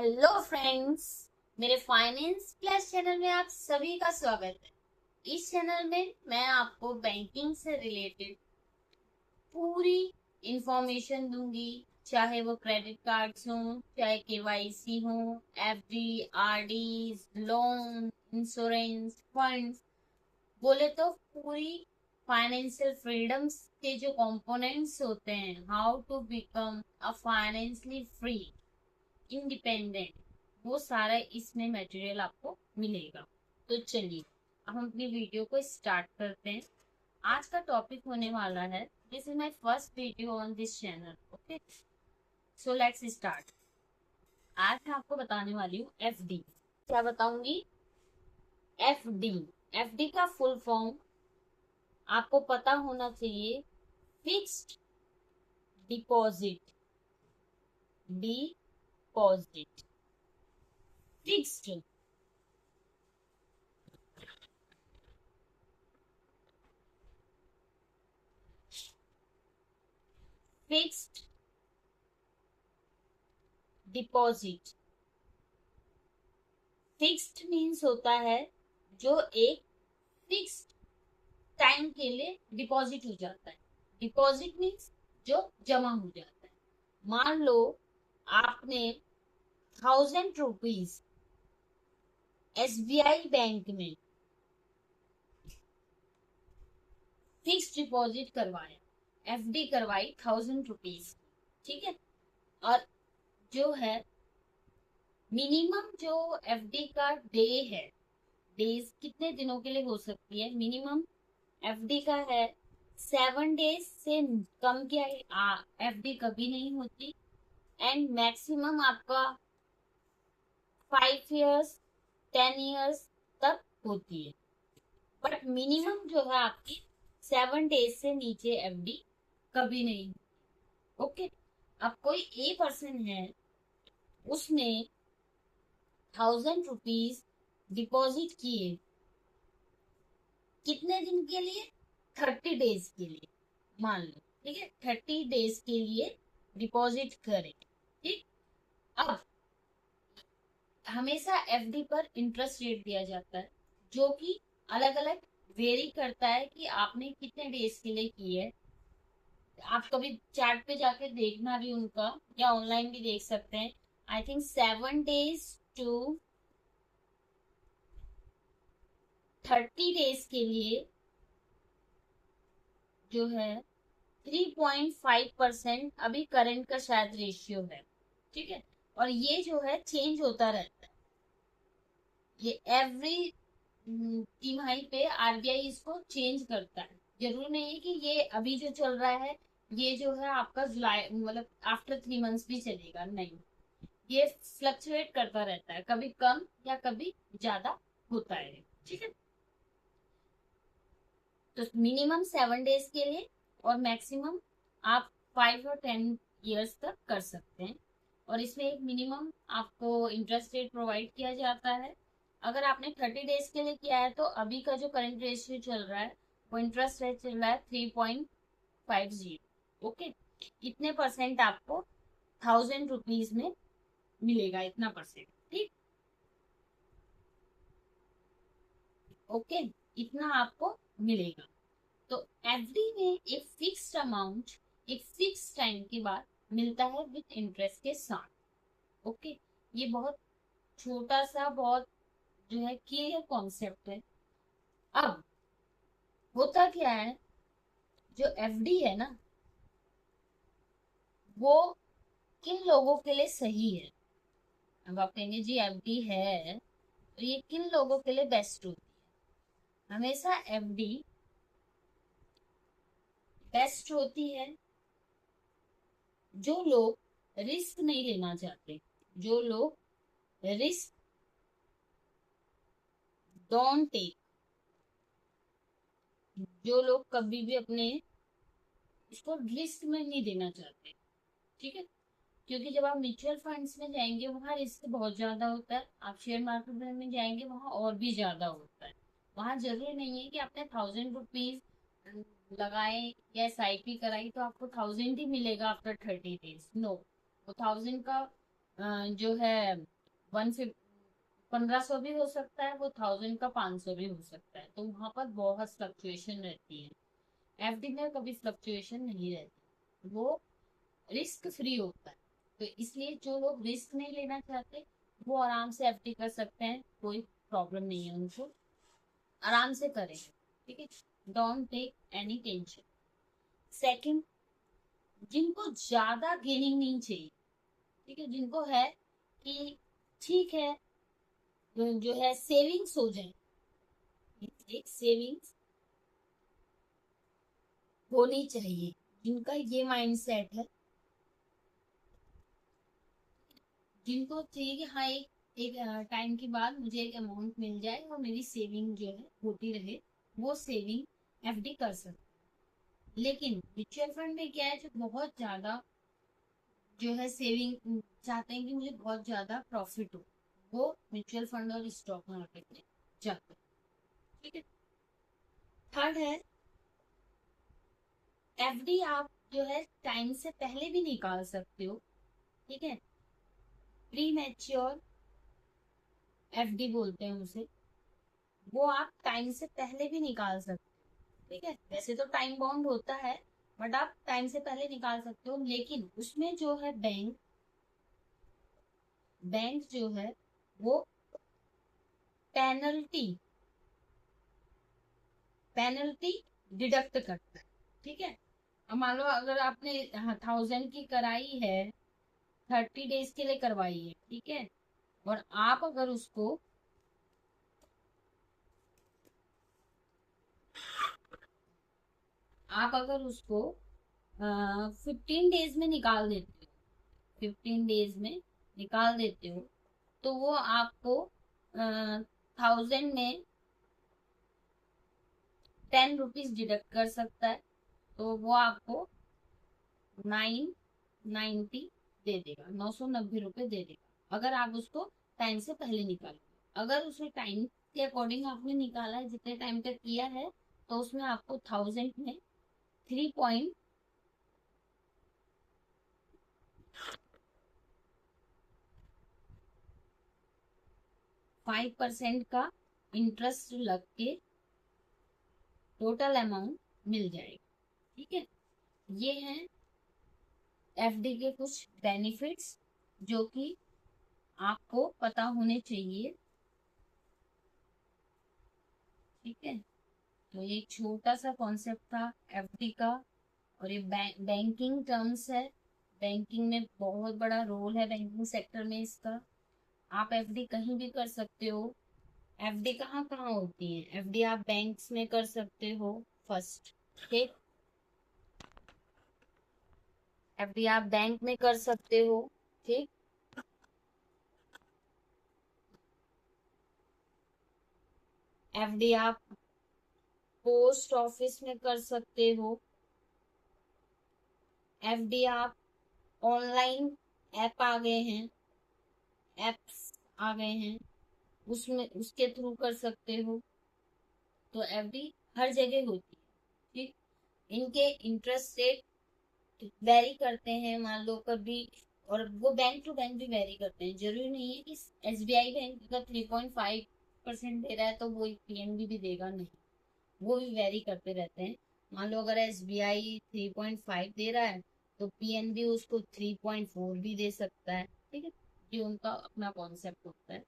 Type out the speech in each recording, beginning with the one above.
Hello friends, मेरे finance plus channel में आप सभी का स्वागत है। इस चैनल में मैं आपको बैंकिंग से रिलेटेड पूरी इंफॉर्मेशन दूंगी, चाहे वो क्रेडिट कार्ड्स हो, चाहे केवाईसी हो, FD, RD, loan, insurance, funds, बोले तो पूरी फाइनेंशियल फ्रीडम्स के जो कंपोनेंट्स होते हैं, how to become a financially free independent, वो सारा इसमें मटेरियल आपको मिलेगा। तो चलिए अब हम अपनी वीडियो को स्टार्ट करते हैं। आज का टॉपिक होने वाला है, this is my first video on this channel. Okay, so let's start. आज मैं आपको बताने वाली हूँ एफडी। क्या बताऊंगी? एफडी। एफडी का फुल फॉर्म आपको पता होना चाहिए, fixed deposit. Deposit fixed. Fixed deposit. Fixed means होता है जो एक फिक्स्ड टाइम के लिए डिपॉजिट हो जाता है। डिपॉजिट मीन्स जो जमा हो जाता है। मान लो आपने 1000 रुपीज एसबीआई बैंक में फिक्स्ड डिपॉजिट करवाया, एफडी करवाई 1000 रुपीज, ठीक है। और जो है मिनिमम जो एफडी का डे है, डेज कितने दिनों के लिए हो सकती है, मिनिमम एफडी का है 7 डेज से कम की एफडी कभी नहीं होती। एंड मैक्सिमम आपका 5 इयर्स, 10 इयर्स तक होती है। बट मिनिमम जो है आपकी 7 डेज से नीचे एफडी कभी नहीं। ओके, अब कोई ए पर्सन है, उसने 1000 रुपीज डिपॉजिट किए, कितने दिन के लिए? 30 डेज के लिए, मान लो, ठीक है। 30 डेज के लिए डिपॉजिट करें, ठीक। अब हमेशा एफडी पर इंटरेस्ट रेट दिया जाता है, जो कि अलग अलग वेरी करता है कि आपने कितने डेज के लिए की है। आप कभी चार्ट पे जाके देखना भी उनका, या ऑनलाइन भी देख सकते हैं। I think 7 days to 30 days के लिए जो है 3.5% अभी करंट का शायद रेशियो है, ठीक है। और ये जो है चेंज होता रहता है, ये एवरी तिमाही पे आरबीआई इसको चेंज करता है। जरूर नहीं है कि ये अभी जो चल रहा है ये जो है आपका जुलाई, मतलब आफ्टर 3 मंथ्स भी चलेगा, नहीं। ये फ्लक्चुएट करता रहता है, कभी कम या कभी ज्यादा होता है, ठीक है। तो मिनिमम 7 डेज के लिए और मैक्सिमम आप 5 और 10 इयर्स तक कर सकते हैं। और इसमें एक मिनिमम आपको इंटरेस्ट रेट प्रोवाइड किया जाता है। अगर आपने 30 डेज के लिए किया है तो अभी का जो करंट रेशियो चल रहा है, वो इंटरेस्ट रेट चल रहा है 3.50। ओके, इतने परसेंट आपको 1000 रुपीज में मिलेगा, इतना परसेंट, ठीक। ओके, इतना आपको मिलेगा। तो एफडी में एक फिक्स्ड अमाउंट एक फिक्स टाइम के बाद मिलता है विद इंटरेस्ट के साथ। ओके, ये बहुत छोटा सा, बहुत जो है क्लियर कॉन्सेप्ट है। अब होता क्या है, जो एफडी है ना, वो किन लोगों के लिए सही है? अब आप कहेंगे जी एफडी है तो ये किन लोगों के लिए बेस्ट होती है? हमेशा एफडी बेस्ट होती है जो लोग रिस्क नहीं लेना चाहते, जो लोग रिस्क डोंट टेक, जो लोग कभी भी अपने इसको रिस्क में नहीं देना चाहते, ठीक है। क्योंकि जब आप म्यूचुअल फंड्स में जाएंगे वहां रिस्क बहुत ज्यादा होता है, आप शेयर मार्केट में जाएंगे वहां और भी ज्यादा होता है। वहां जरूरी नहीं है कि आपने 1000 रुपीज लगाए या एसआईपी कराई तो आपको 1000 ही मिलेगा आफ्टर 30 डेज, नो। वो 1000 का जो है 1500 भी हो सकता है, वो 1000 का 500 भी हो सकता है, तो वहां पर बहुत फ्लक्चुएशन रहती है। एफडी में कभी फ्लक्चुएशन नहीं रहती, वो रिस्क फ्री होता है। तो इसलिए जो लोग रिस्क नहीं लेना चाहते वो आराम से एफडी कर सकते हैं, कोई प्रॉब्लम नहीं है उनको, आराम से करें। ठीक है, don't take any tension. Second, जिनको ज्यादा गेनिंग नहीं चाहिए, ठीक है, जिनको है कि ठीक है, जो है सेविंग्स हो जाए, एक सेविंग्स होनी चाहिए, जिनका ये माइंडसेट है, जिनको चाहिए कि हाँ एक टाइम के बाद मुझे एक अमाउंट मिल जाए और मेरी सेविंग जो है होती रहे, वो सेविंग एफडी कर सकते। लेकिन म्यूचुअल फंड में क्या है, जो बहुत ज्यादा जो है सेविंग चाहते हैं कि मुझे बहुत ज्यादा प्रॉफिट हो, वो म्यूचुअल फंड और स्टॉक मार्केट में जाते हैं। ठीक है। थर्ड है, एफडी आप जो है टाइम से पहले भी निकाल सकते हो। ठीक है, प्री मैच्योर एफडी बोलते हैं उसे, वो आप टाइम से पहले भी निकाल सकते हो। ठीक है, वैसे तो टाइम बाउंड होता है, बट आप टाइम से पहले निकाल सकते हो, लेकिन उसमें जो है बैंक जो है वो पेनल्टी पेनल्टी डिडक्ट करता है। ठीक है, अब मान लो अगर आपने 1000 की कराई है, 30 डेज के लिए करवाई है, ठीक है, और आप अगर उसको 15 डेज में निकाल देते हो, 15 डेज में निकाल देते हो, तो वो आपको 1000 में 10 रुपीज डिडक्ट कर सकता है, तो वो आपको 990 दे देगा, 990 रुपये दे देगा, अगर आप उसको टाइम से पहले निकालो। अगर उसमें टाइम के अकॉर्डिंग आपने निकाला है, जितने टाइम तक किया है, तो उसमें आपको 1000 में 3.5% का इंटरेस्ट लग के टोटल अमाउंट मिल जाएगा। ठीक है, ये है एफडी के कुछ बेनिफिट्स जो कि आपको पता होने चाहिए। ठीक है, तो ये एक छोटा सा कॉन्सेप्ट था एफडी का, और ये बैंकिंग टर्म्स है। बैंकिंग में बहुत बड़ा रोल है, बैंकिंग सेक्टर में इसका। आप एफडी कहीं भी कर सकते हो। एफडी कहाँ कहाँ होती है? एफडी आप बैंक्स में कर सकते हो फर्स्ट। ठीक, एफडी आप बैंक में कर सकते हो। ठीक, एफडी आप पोस्ट ऑफिस में कर सकते हो। एफडी आप ऑनलाइन ऐप आ गए हैं, एप्स आ गए हैं, उसमें उसके थ्रू कर सकते हो। तो एफडी हर जगह होती है। ठीक, इनके इंटरेस्ट रेट वेरी करते हैं, मान लो कभी, और वो बैंक टू बैंक भी वेरी करते हैं। जरूरी नहीं है कि एसबीआई बैंक का 3.5% दे रहा है तो वो पीएनबी भी देगा, नहीं, वो भी वेरी करते रहते हैं। मान लो अगर एसबीआई 3.5 दे रहा है, तो पीएनबी उसको 3.4 भी दे सकता है। ठीक है, ये उनका अपना कॉन्सेप्ट होता है,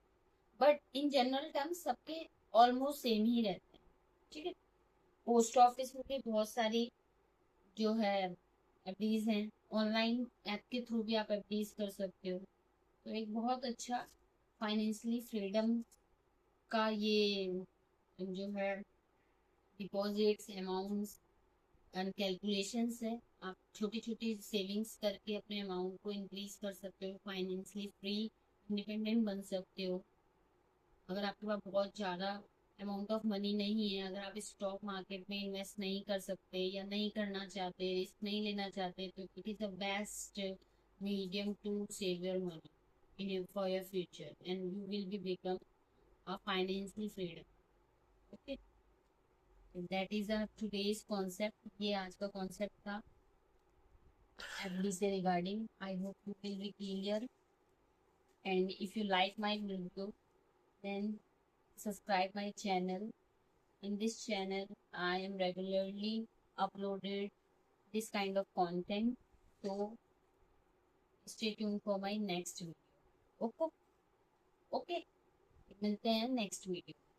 बट इन जनरल टर्म्स सबके ऑलमोस्ट सेम ही रहते हैं। ठीक है, पोस्ट ऑफिस में भी बहुत सारी जो है एफडीज हैं, ऑनलाइन ऐप के थ्रू भी आप एफडीज कर सकते हो। तो एक बहुत अच्छा फाइनेंशियली फ्रीडम का ये जो है डिपॉजिट्स अमाउंट्स एंड कैलकुलेशंस है। आप छोटी छोटी सेविंग्स करके अपने अमाउंट को इंक्रीज कर सकते हो, फाइनेंशियली फ्री इंडिपेंडेंट बन सकते हो। अगर आपके पास बहुत ज़्यादा अमाउंट ऑफ मनी नहीं है, अगर आप स्टॉक मार्केट में इन्वेस्ट नहीं कर सकते या नहीं करना चाहते, रिस्क नहीं लेना चाहते, तो it is the best medium to save your money in for your future and you will be become a financial freedom. Okay, that is a today's concept, ये आज का कॉन्सेप्ट था एफडी से regarding. I hope you will be clear. and if you like my video, then subscribe my channel. In this channel, I am regularly uploaded this kind of content. So stay tuned for my next video. Okay okay, मिलते हैं next video.